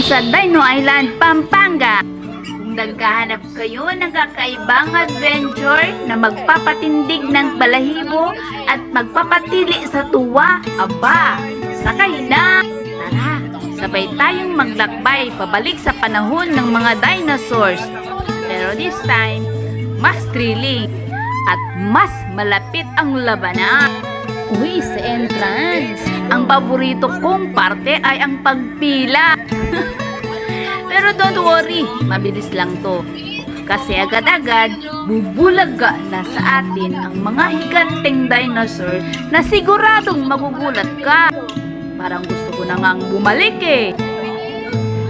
sa Dino Island, Pampanga. Kung naghahanap kayo ng kakaibang adventure na magpapatindig ng balahibo at magpapatili sa tuwa, aba, sakay na! Tara, sabay tayong maglakbay pabalik sa panahon ng mga dinosaurs. Pero this time, mas thrilling at mas malapit ang labanan. Uy, sa entrance, ang paborito kong parte ay ang pagpila. Pero don't worry, mabilis lang to. Kasi agad-agad, bubulaga na sa atin ang mga higanteng dinosaur na siguradong magugulat ka. Parang gusto ko na ngang bumalik eh.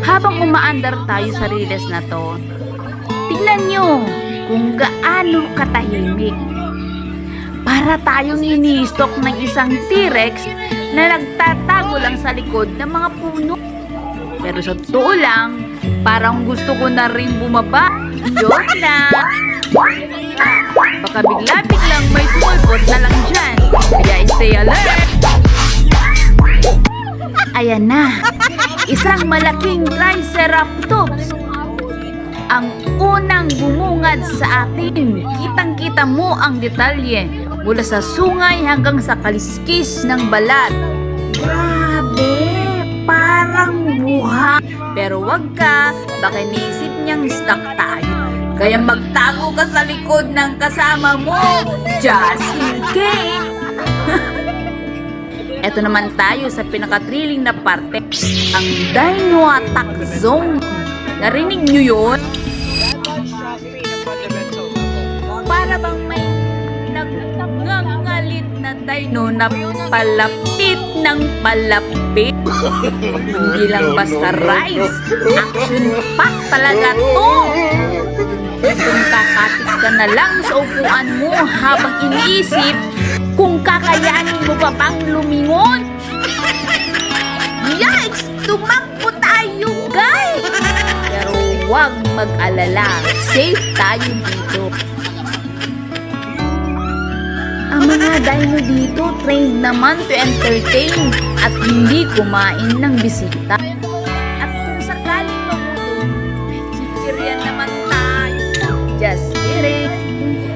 Habang umaandar tayo sa riles na to, tignan nyo kung gaano katahimik. Para tayong ini-stalk ng isang T-Rex na nagtatago lang sa likod ng mga puno. Pero sa totoo lang, parang gusto ko na rin bumaba. Joke lang. Baka bigla-biglang may smallpot na lang dyan. Kaya stay alert. Ayan na. Isang malaking Triceratops. Ang unang bumungad sa atin. Kitang-kita mo ang detalye mula sa sungay hanggang sa kaliskis ng balat. Grabe! Parang buhay. Pero wag ka, baka iniisip niyang stuck tayo. Kaya magtago ka sa likod ng kasama mo. Just in case. Eto naman tayo sa pinaka-thrilling na parte. Ang Dino Attack Zone. Narinig niyo yun? Para bang may nagngangalit na dino na palapit ng palapit. Hindi lang basta rides. Action pack talaga to. Kung kakatik ka na lang sa upuan mo habang iniisip kung kakayanin mo pa pang lumingon. Yikes! Tumakbo tayo, guys! Pero huwag mag-alala. Safe tayo dito. Ang mga dino dito trained naman to entertain at hindi kumain ng bisita. At kung sakaling magutom, may chichiryan naman tayo. Just kidding.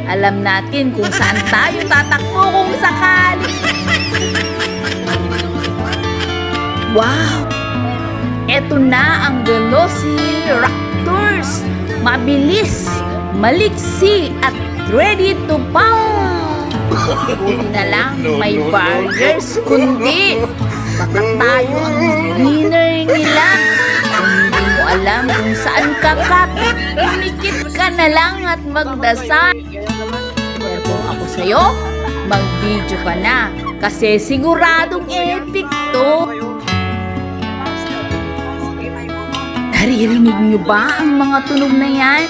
Alam natin kung saan tayo tatakbo kung sakali. Wow! Eto na ang Velociraptors. Mabilis, maliksi at ready to pound. Buti na lang may barriers, kundi baka tayo ang winner nila. Kung hindi mo alam kung saan kakapit, umikit ka na lang at magdasal. Pero kung ako sa'yo, mag-video ka na kasi siguradong epic to. Naririnig nyo ba ang mga tunog na yan?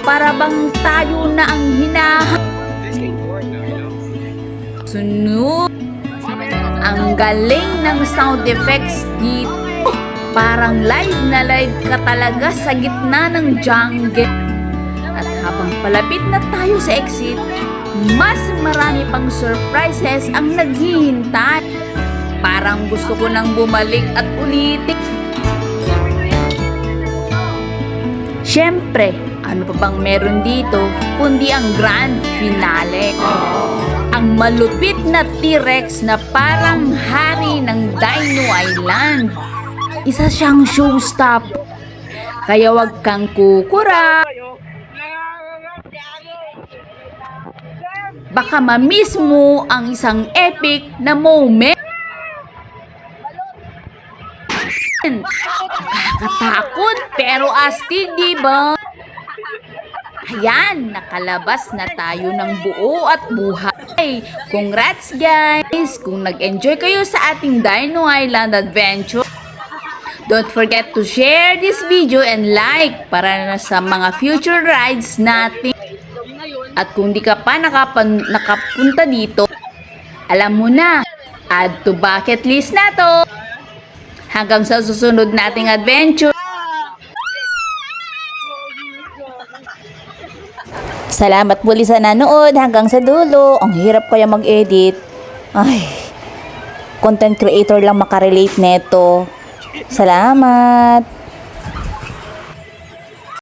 Para bang tayo na ang hinahanap. Sunod. Ang galing ng sound effects dito. Parang live na live ka talaga sa gitna ng jungle. At habang palapit na tayo sa exit, mas marami pang surprises ang naghihintay. Parang gusto ko nang bumalik at ulitin. Siyempre, ano pa bang meron dito kundi ang grand finale. Ang malupit na T-Rex na parang hari ng Dino Island. Isa siyang showstop. Kaya wag kang kukura. Baka ma-miss mo ang isang epic na moment. Nakakatakot pero astig, diba? Ayan, nakalabas na tayo ng buo at buhay. Congrats guys! Kung nag-enjoy kayo sa ating Dino Island adventure, don't forget to share this video and like para na sa mga future rides natin. At kung di ka pa nakapunta dito, alam mo na, add to bucket list na to. Hanggang sa susunod nating adventure. Salamat muli sa nanood hanggang sa dulo. Ang hirap kaya mag-edit. Ay, content creator lang makarelate neto. Salamat!